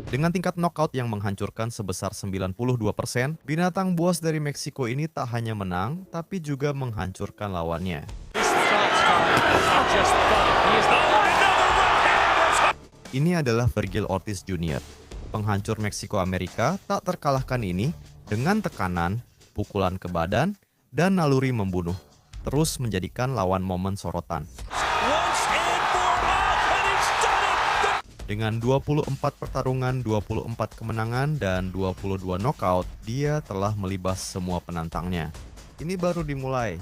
Dengan tingkat knockout yang menghancurkan sebesar 92%, binatang buas dari Meksiko ini tak hanya menang, tapi juga menghancurkan lawannya. Ini adalah Vergil Ortiz Jr., penghancur Meksiko Amerika tak terkalahkan ini dengan tekanan, pukulan ke badan, dan naluri membunuh, terus menjadikan lawan momen sorotan. Dengan 24 pertarungan, 24 kemenangan, dan 22 knockout, dia telah melibas semua penantangnya. Ini baru dimulai.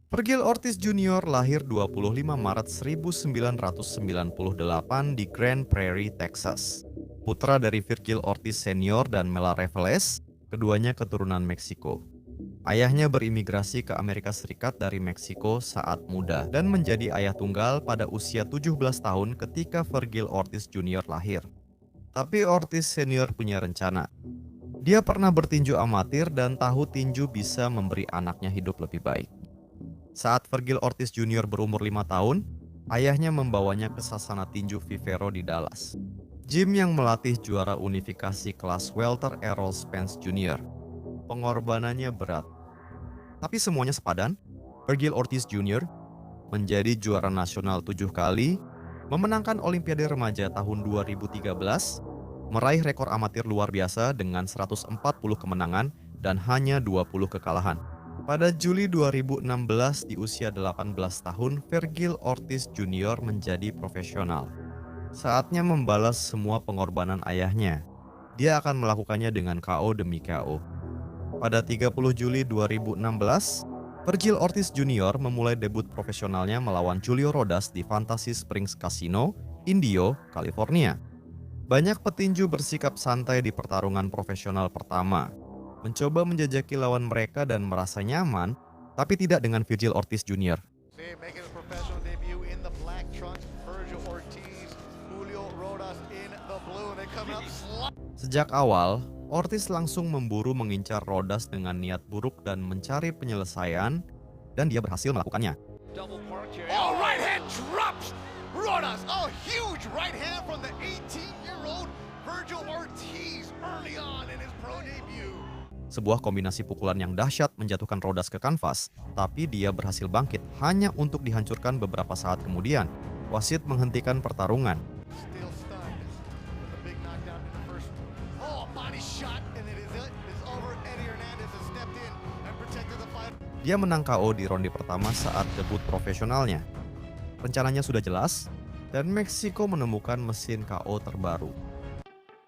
Vergil Ortiz Jr. lahir 25 Maret 1998 di Grand Prairie, Texas. Putra dari Vergil Ortiz Senior dan Mela Reveles, keduanya keturunan Meksiko. Ayahnya berimigrasi ke Amerika Serikat dari Meksiko saat muda dan menjadi ayah tunggal pada usia 17 tahun ketika Vergil Ortiz Jr. lahir. Tapi Ortiz Senior punya rencana. Dia pernah bertinju amatir dan tahu tinju bisa memberi anaknya hidup lebih baik. Saat Vergil Ortiz Jr. berumur 5 tahun, ayahnya membawanya ke sasana tinju Vivero di Dallas. Gym yang melatih juara unifikasi kelas welter Errol Spence Jr. Pengorbanannya berat. Tapi semuanya sepadan. Vergil Ortiz Jr. menjadi juara nasional 7 kali, memenangkan Olimpiade Remaja tahun 2013, meraih rekor amatir luar biasa dengan 140 kemenangan dan hanya 20 kekalahan. Pada Juli 2016 di usia 18 tahun, Vergil Ortiz Jr. menjadi profesional. Saatnya membalas semua pengorbanan ayahnya. Dia akan melakukannya dengan KO demi KO. Pada 30 Juli 2016, Vergil Ortiz Jr. memulai debut profesionalnya melawan Julio Rodas di Fantasy Springs Casino, Indio, California. Banyak petinju bersikap santai di pertarungan profesional pertama, mencoba menjajaki lawan mereka dan merasa nyaman, tapi tidak dengan Vergil Ortiz Jr. Sejak awal, Ortiz langsung memburu mengincar Rodas dengan niat buruk dan mencari penyelesaian, dan dia berhasil melakukannya. Oh, right hand drops Rodas. A huge right hand from the 18-year-old Vergil Ortiz early on in his pro debut. Sebuah kombinasi pukulan yang dahsyat menjatuhkan Rodas ke kanvas, tapi dia berhasil bangkit hanya untuk dihancurkan beberapa saat kemudian. Wasit menghentikan pertarungan. Dia menang KO di ronde pertama saat debut profesionalnya. Rencananya sudah jelas, dan Meksiko menemukan mesin KO terbaru.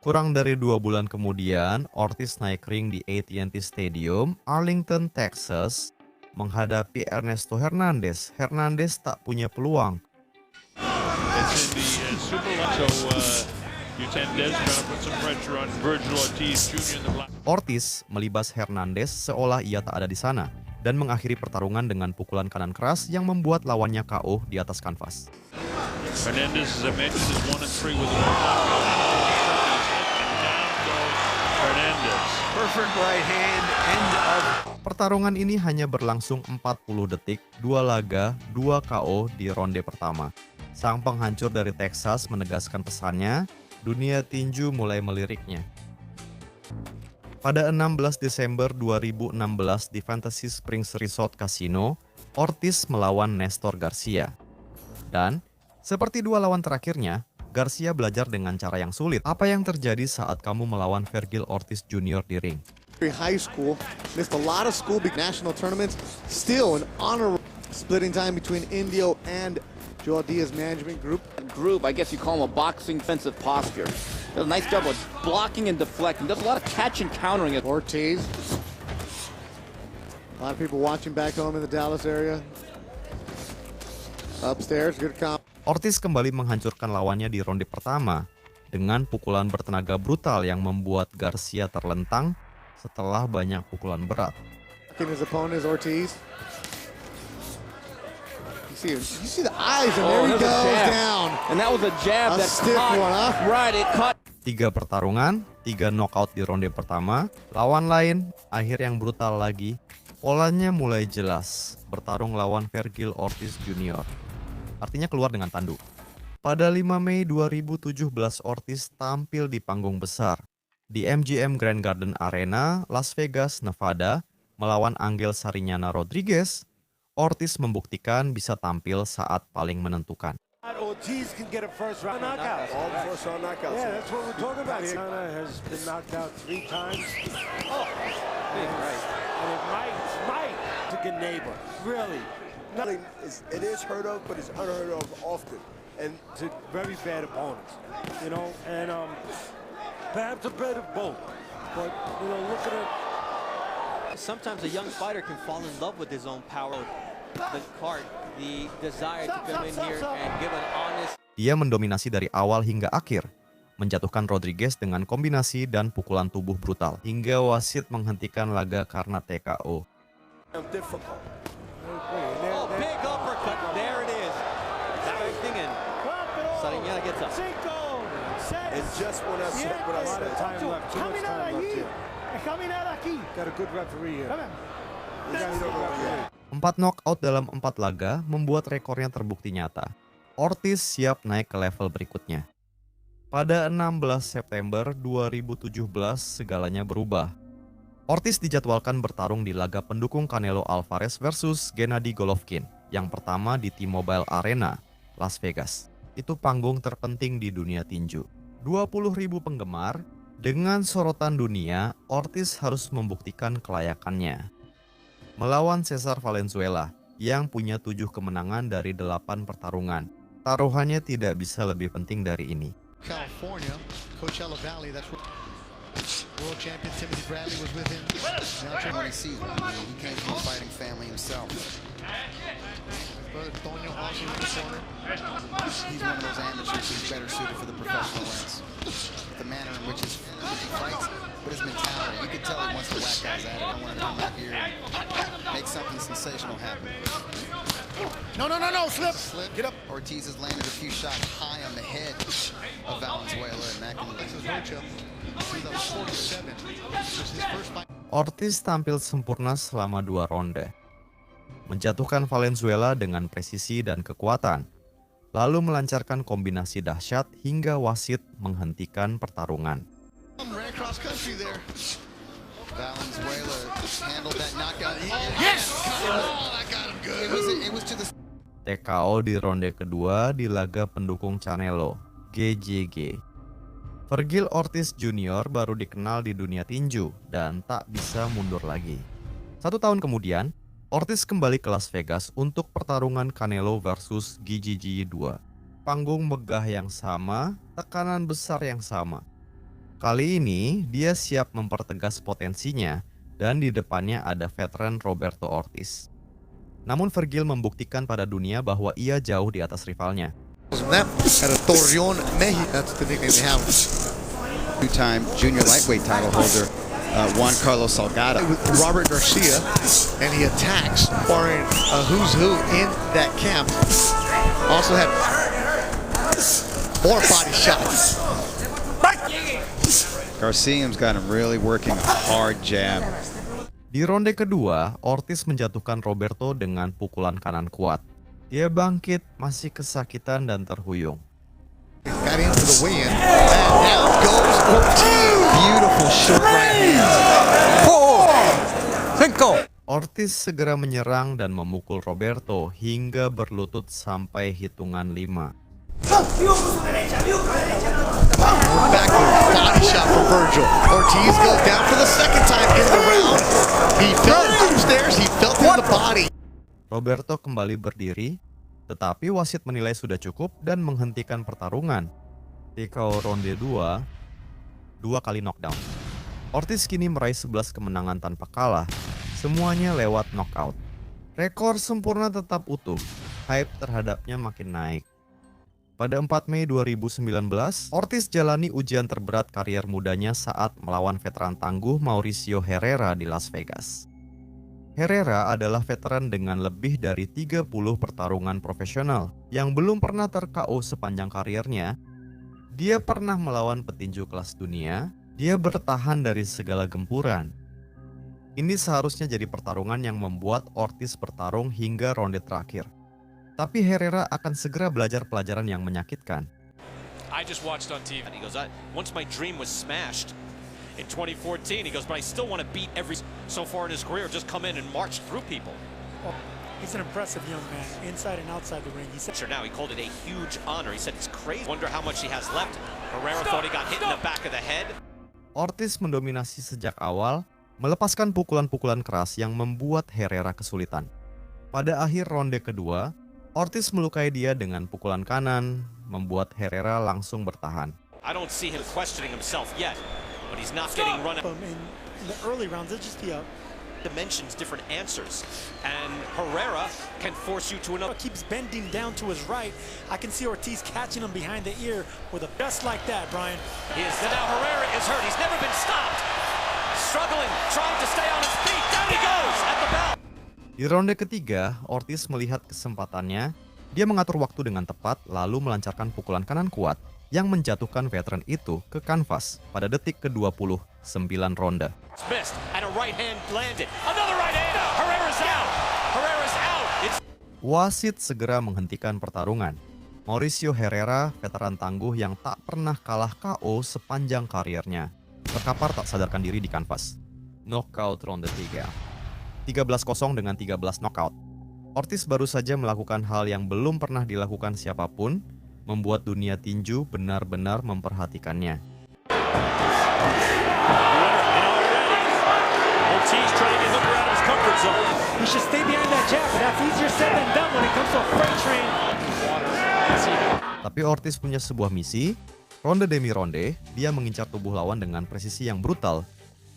Kurang dari 2 bulan kemudian, Ortiz naik ring di AT&T Stadium, Arlington, Texas, menghadapi Ernesto Hernandez. Hernandez tak punya peluang. Ortiz melibas Hernandez seolah ia tak ada di sana dan mengakhiri pertarungan dengan pukulan kanan keras yang membuat lawannya KO di atas kanvas. Hernandez, as I mentioned, is 1-3 with perfect right hand, end of. Pertarungan ini hanya berlangsung 40 detik, 2 laga, 2 KO di ronde pertama. Sang penghancur dari Texas menegaskan pesannya, dunia tinju mulai meliriknya. Pada 16 Desember 2016 di Fantasy Springs Resort Casino, Ortiz melawan Nestor Garcia. Dan, seperti 2 lawan terakhirnya, Garcia belajar dengan cara yang sulit. Apa yang terjadi saat kamu melawan Vergil Ortiz Jr. di ring? High school, missed a lot of school big national tournaments, still an honor splitting time between Indio and Joel Diaz management group. I guess you call him a boxing defensive posture. Does a nice job of blocking and deflecting. Does a lot of catch and countering it. Ortiz. A lot of people watching back home in the Dallas area. Upstairs, good comp. Ortiz kembali menghancurkan lawannya di ronde pertama dengan pukulan bertenaga brutal yang membuat Garcia terlentang setelah banyak pukulan berat. His opponent is Ortiz. You see the eyes, and there he goes down. And that was a jab that stiff caught. One, huh? Right, it caught. 3 pertarungan, 3 knockout di ronde pertama. Lawan lain, akhir yang brutal lagi, Polanya mulai jelas, bertarung lawan Vergil Ortiz Jr. Artinya keluar dengan tanduk. Pada 5 Mei 2017 Ortiz tampil di panggung besar di MGM Grand Garden Arena, Las Vegas, Nevada, melawan Angel Sariñana Rodriguez. Ortiz membuktikan bisa tampil saat paling menentukan. Ortiz can get a first round knockout. All first round knockouts. Yeah, that's what we're talking about here. Sariñana has been knocked out 3 times. Oh, big right. And it might to get neighbor. Really. It is heard of, but it's unheard of often. And to very bad opponents, you know, and perhaps a bit of both. But, you know, look at it. Sometimes a young fighter can fall in love with his own power. The heart, the desire to come in here and give an honest. Dia mendominasi dari awal hingga akhir, menjatuhkan Rodriguez dengan kombinasi dan pukulan tubuh brutal, hingga wasit menghentikan laga karena TKO. Oh, big uppercut. There it is. Expecting and Sariñana gets up. And just when I said what I said. Too much time left here. Got a good referee here. 4 knockout dalam 4 laga membuat rekornya terbukti nyata. Ortiz siap naik ke level berikutnya. Pada 16 September 2017 segalanya berubah. Ortiz dijadwalkan bertarung di laga pendukung Canelo Alvarez versus Gennady Golovkin yang pertama di T-Mobile Arena, Las Vegas. Itu panggung terpenting di dunia tinju. 20.000 penggemar, dengan sorotan dunia, Ortiz harus membuktikan kelayakannya. Melawan Cesar Valenzuela yang punya 7 kemenangan dari 8 pertarungan. Taruhannya tidak bisa lebih penting dari ini. California, Coachella Valley, that's where world champion Timothy Bradley was with him. Now when he sees him, he came from a fighting family himself. Brother Tonio also in the corner. He's one of those amateurs who's better suited for the professional ranks. The manner in which he fights, but his mentality, you can tell he wants to whack guys at it. I want to come back here and make something sensational happen. No, slip. Get up. Ortiz has landed a few shots high on the head of Valenzuela, and that can Ortiz tampil sempurna selama 2 ronde. Menjatuhkan Valenzuela dengan presisi dan kekuatan. Lalu melancarkan kombinasi dahsyat hingga wasit menghentikan pertarungan. TKO di ronde kedua di laga pendukung Canelo, GJG. Vergil Ortiz Jr. baru dikenal di dunia tinju dan tak bisa mundur lagi. 1 tahun kemudian, Ortiz kembali ke Las Vegas untuk pertarungan Canelo versus GJG 2. Panggung megah yang sama, tekanan besar yang sama. Kali ini, dia siap mempertegas potensinya dan di depannya ada veteran Roberto Ortiz. Namun Vergil membuktikan pada dunia bahwa ia jauh di atas rivalnya. At a Torreon, Mexico. That's the nickname they have. 2-time junior lightweight title holder, Juan Carlos Salgado. Robert Garcia, and he attacks, barring who's who in that camp. Also had 4 body shots. Garcia's got him really working a hard jab. Di ronde kedua, Ortiz menjatuhkan Roberto dengan pukulan kanan kuat. Dia bangkit, masih kesakitan dan terhuyung. Got into the weigh-in, and now goes Ortiz. Beautiful short right hand. Ortiz segera menyerang dan memukul Roberto hingga berlutut sampai hitungan 5. Backward body shot for Virgil. Ortiz goes down for the second time in the round. He fell upstairs, he fell through the body. Roberto kembali berdiri, tetapi wasit menilai sudah cukup dan menghentikan pertarungan. TKO ronde 2 kali knockdown. Ortiz kini meraih 11 kemenangan tanpa kalah, semuanya lewat knockout. Rekor sempurna tetap utuh, hype terhadapnya makin naik. Pada 4 Mei 2019, Ortiz jalani ujian terberat karier mudanya saat melawan veteran tangguh Mauricio Herrera di Las Vegas. Herrera adalah veteran dengan lebih dari 30 pertarungan profesional yang belum pernah ter-KO sepanjang karirnya. Dia pernah melawan petinju kelas dunia, dia bertahan dari segala gempuran. Ini seharusnya jadi pertarungan yang membuat Ortiz bertarung hingga ronde terakhir. Tapi Herrera akan segera belajar pelajaran yang menyakitkan. I just watched on TV. He goes, once my dream was smashed in 2014, he goes, but I still want to beat every so far in his career, just come in and march through people. He's an impressive young man, inside and outside the ring. He said, Now he called it a huge honor. He said it's crazy. Wonder how much he has left. Herrera thought he got hit in the back of the head. Ortiz mendominasi sejak awal, melepaskan pukulan-pukulan keras yang membuat Herrera kesulitan. Pada akhir ronde kedua, Ortiz melukai dia dengan pukulan kanan, membuat Herrera langsung bertahan. I don't see him questioning himself yet, but he's not getting run out. in the early rounds, they'll just be up. Dimensions, different answers, and Herrera can force you to another. Keeps bending down to his right. I can see Ortiz catching him behind the ear with a just like that, Brian. Now Herrera is hurt. He's never been stopped. Struggling, trying to stay on his feet. Down he goes at the bell. Di ronde ketiga, Ortiz melihat kesempatannya. Dia mengatur waktu dengan tepat lalu melancarkan pukulan kanan kuat yang menjatuhkan veteran itu ke kanvas pada detik ke-29 ronde. Missed and a right hand landed. Another right hand. Herrera's out. Herrera's out. Wasit segera menghentikan pertarungan. Mauricio Herrera, veteran tangguh yang tak pernah kalah KO sepanjang karirnya, terkapar tak sadarkan diri di kanvas. Knockout ronde 3. 13-0 dengan 13 knockout. Ortiz baru saja melakukan hal yang belum pernah dilakukan siapapun, membuat dunia tinju benar-benar memperhatikannya. Ortiz trying to get Hooker out of his comfort zone. He should stay behind that jab, but that's easier said than done when it comes to a freight train. Tapi Ortiz punya sebuah misi. Ronde demi ronde, dia mengincar tubuh lawan dengan presisi yang brutal,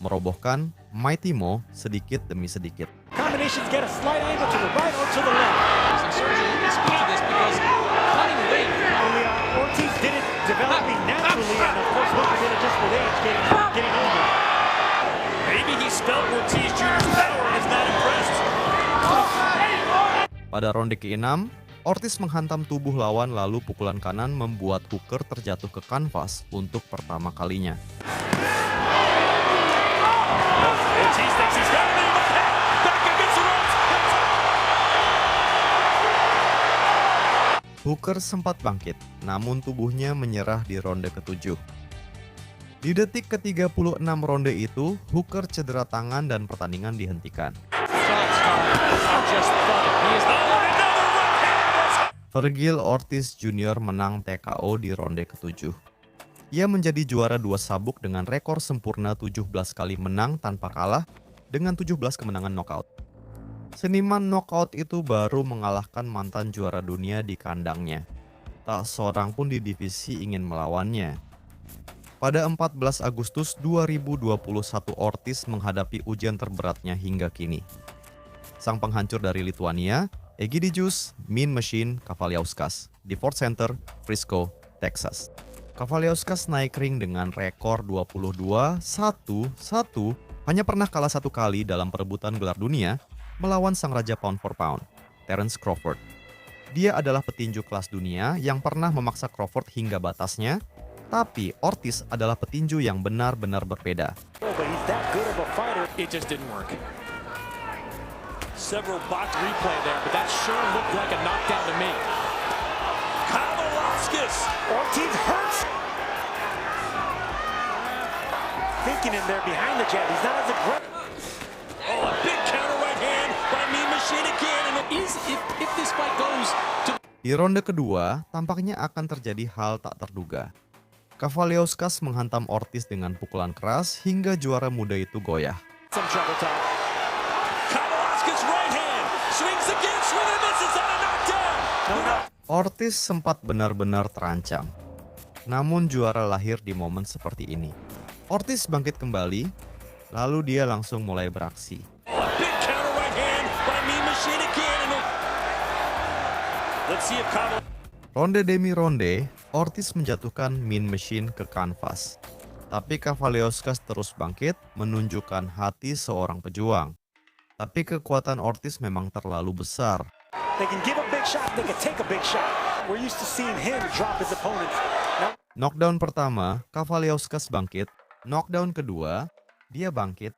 merobohkan Mighty Mo sedikit demi sedikit. Combinations get a slight angle to the right or to the left. Ortiz did it developing naturally, and of course Hooker did it just with age, getting older. Maybe he spelled Ortiz Jr.'s power and is not impressed. Pada ronde ke-6, Ortiz menghantam tubuh lawan lalu pukulan kanan membuat Hooker terjatuh ke kanvas untuk pertama kalinya. Ortiz thinks he's got it. Back against the ropes. Hooker sempat bangkit, namun tubuhnya menyerah di ronde ke-7. Di detik ke-36 ronde itu, Hooker cedera tangan dan pertandingan dihentikan. Vergil Ortiz Jr. menang TKO di ronde ke-7. Ia menjadi juara 2 sabuk dengan rekor sempurna 17 kali menang tanpa kalah dengan 17 kemenangan knockout. Seniman knockout itu baru mengalahkan mantan juara dunia di kandangnya. Tak seorang pun di divisi ingin melawannya. Pada 14 Agustus 2021 Ortiz menghadapi ujian terberatnya hingga kini. Sang penghancur dari Lituania, Egidijus Mean Machine Kavaliauskas di Ford Center, Frisco, Texas. Kavaliauskas naik ring dengan rekor 22-1-1, hanya pernah kalah 1 kali dalam perebutan gelar dunia melawan sang raja pound for pound, Terence Crawford. Dia adalah petinju kelas dunia yang pernah memaksa Crawford hingga batasnya, tapi Ortiz adalah petinju yang benar-benar berbeda. It just didn't work. Several box replay there, but that sure looked like a knockdown to me. Kavaliauskas. Ortiz hurts. Thinking in there behind the jab, he's not as aggressive. Oh, a big counter right hand by Mean Machine again. And if this fight goes to... Di ronde kedua, tampaknya akan terjadi hal tak terduga. Kavaliauskas menghantam Ortiz dengan pukulan keras hingga juara muda itu goyah. Some trouble time. Kavaliauskas right hand. Swings again, swing and misses on a knockdown. Ortiz sempat benar-benar terancam. Namun juara lahir di momen seperti ini. Ortiz bangkit kembali, lalu dia langsung mulai beraksi. A big counter right hand by Mean Machine again. Let's see if Kavaliauskas... Ronde demi ronde, Ortiz menjatuhkan Mean Machine ke kanvas. Tapi Kavaliauskas terus bangkit, menunjukkan hati seorang pejuang. Tapi kekuatan Ortiz memang terlalu besar. They can give a big shot, they can take a big shot. We're used to seeing him drop his opponents. Knockdown pertama, Kavaliauskas bangkit. Knockdown kedua, dia bangkit.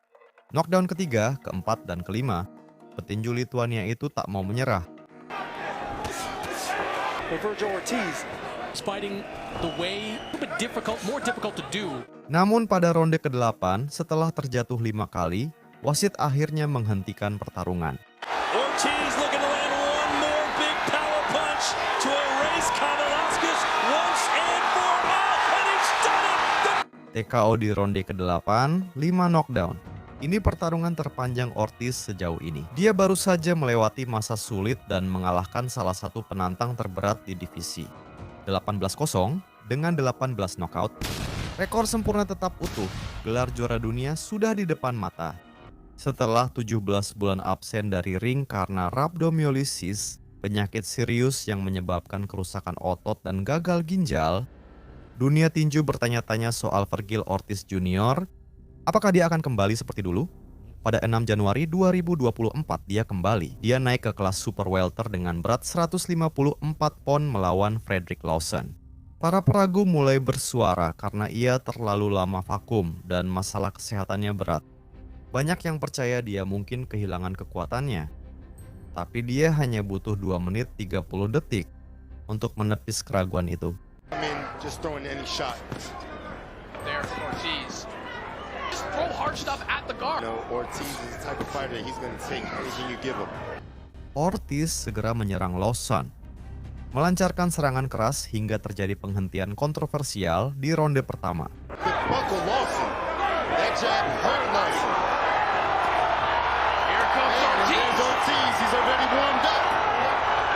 Knockdown ketiga, keempat, dan kelima, petinju Lituania itu tak mau menyerah. Namun pada ronde ke-8, setelah terjatuh 5 kali, wasit akhirnya menghentikan pertarungan. Ortiz looking to land one more big power punch to erase Kavaliauskas once and for all, and he's done it! TKO di ronde ke-8, 5 knockdown. Ini pertarungan terpanjang Ortiz sejauh ini. Dia baru saja melewati masa sulit dan mengalahkan salah satu penantang terberat di divisi. 18-0 dengan 18 knockout. Rekor sempurna tetap utuh, gelar juara dunia sudah di depan mata. Setelah 17 bulan absen dari ring karena rhabdomyolysis, penyakit serius yang menyebabkan kerusakan otot dan gagal ginjal, dunia tinju bertanya-tanya soal Vergil Ortiz Jr. Apakah dia akan kembali seperti dulu? Pada 6 Januari 2024 dia kembali. Dia naik ke kelas super welter dengan berat 154 pon melawan Frederick Lawson. Para peragu mulai bersuara karena ia terlalu lama vakum dan masalah kesehatannya berat. Banyak yang percaya dia mungkin kehilangan kekuatannya. Tapi dia hanya butuh 2 menit 30 detik untuk menepis keraguan itu. Just throwing any shot. There from Ortiz. Just throw hard stuff at the guard. Ortiz is the type of fighter he's going to take anything you give him. Ortiz segera menyerang Lawson, melancarkan serangan keras hingga terjadi penghentian kontroversial di ronde pertama. Buckle Lawson. That jab hurt Lawson. Here comes Ortiz. Ortiz. He's already warmed up.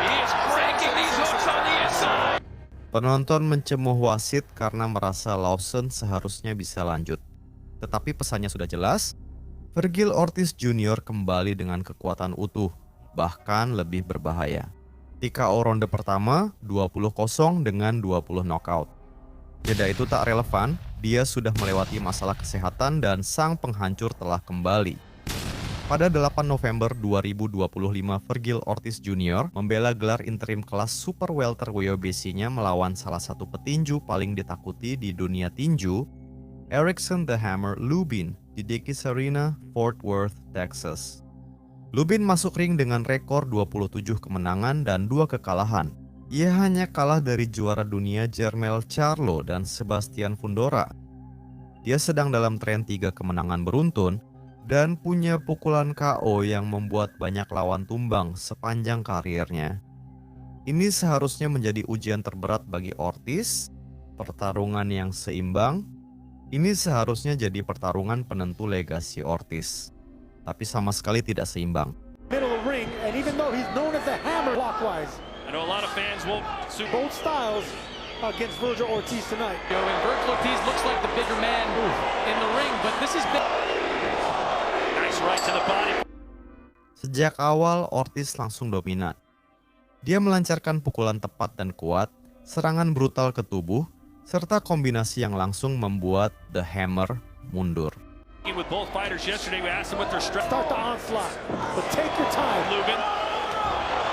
He is cranking these hooks on the inside. Penonton mencemuh wasit karena merasa Lawson seharusnya bisa lanjut. Tetapi pesannya sudah jelas, Vergil Ortiz Jr. kembali dengan kekuatan utuh, bahkan lebih berbahaya. TKO ronde pertama, 20-0 dengan 20 knockout. Jeda itu tak relevan, dia sudah melewati masalah kesehatan dan sang penghancur telah kembali. Pada 8 November 2025, Vergil Ortiz Jr. membela gelar interim kelas super welter WBC-nya melawan salah satu petinju paling ditakuti di dunia tinju, Erickson the Hammer Lubin di Dickies Arena, Fort Worth, Texas. Lubin masuk ring dengan rekor 27 kemenangan dan 2 kekalahan. Ia hanya kalah dari juara dunia Jermell Charlo dan Sebastian Fundora. Dia sedang dalam tren 3 kemenangan beruntun dan punya pukulan KO yang membuat banyak lawan tumbang sepanjang karirnya. Ini seharusnya menjadi ujian terberat bagi Ortiz, pertarungan yang seimbang. Ini seharusnya jadi pertarungan penentu legasi Ortiz, tapi sama sekali tidak seimbang. Middle of the ring, and even though he's known as the Hammer clockwise, I know a lot of fans won't both styles against Vergil Ortiz tonight. And Vergil Ortiz looks like the bigger man in the ring, but this is big. nice right to the body. Sejak awal Ortiz langsung dominan. Dia melancarkan pukulan tepat dan kuat, serangan brutal ke tubuh, serta kombinasi yang langsung membuat The Hammer mundur. With both fighters yesterday, we asked them what their strength. Start the onslaught, but take your time. Lubin,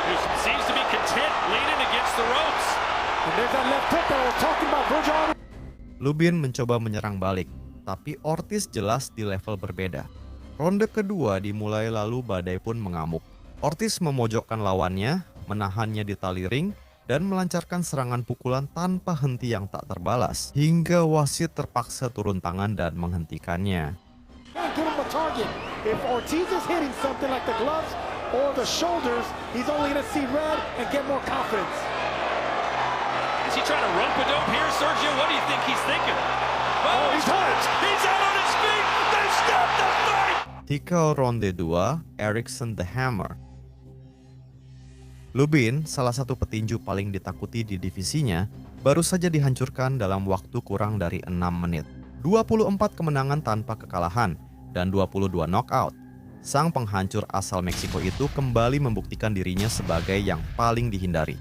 who seems to be content leaning against the ropes. And there's that left hook that I was talking about, Vergil. Lubin mencoba menyerang balik, tapi Ortiz jelas di level berbeda. Ronde kedua dimulai lalu badai pun mengamuk. Ortiz memojokkan lawannya, menahannya di tali ring, dan melancarkan serangan pukulan tanpa henti yang tak terbalas, hingga wasit terpaksa turun tangan dan menghentikannya. Give him a target. If Ortiz is hitting something like the gloves or the shoulders, he's only going to see red and get more confidence. Is he trying to rope-a-dope here, Sergio? What do you think he's thinking? Oh, he's hurt. He's out on his feet. They've stopped the fight. TKO ronde 2, Erickson the Hammer. Lubin, salah satu petinju paling ditakuti di divisinya, baru saja dihancurkan dalam waktu kurang dari 6 menit. 24 kemenangan tanpa kekalahan dan 22 knockout. Sang penghancur asal Meksiko itu kembali membuktikan dirinya sebagai yang paling dihindari.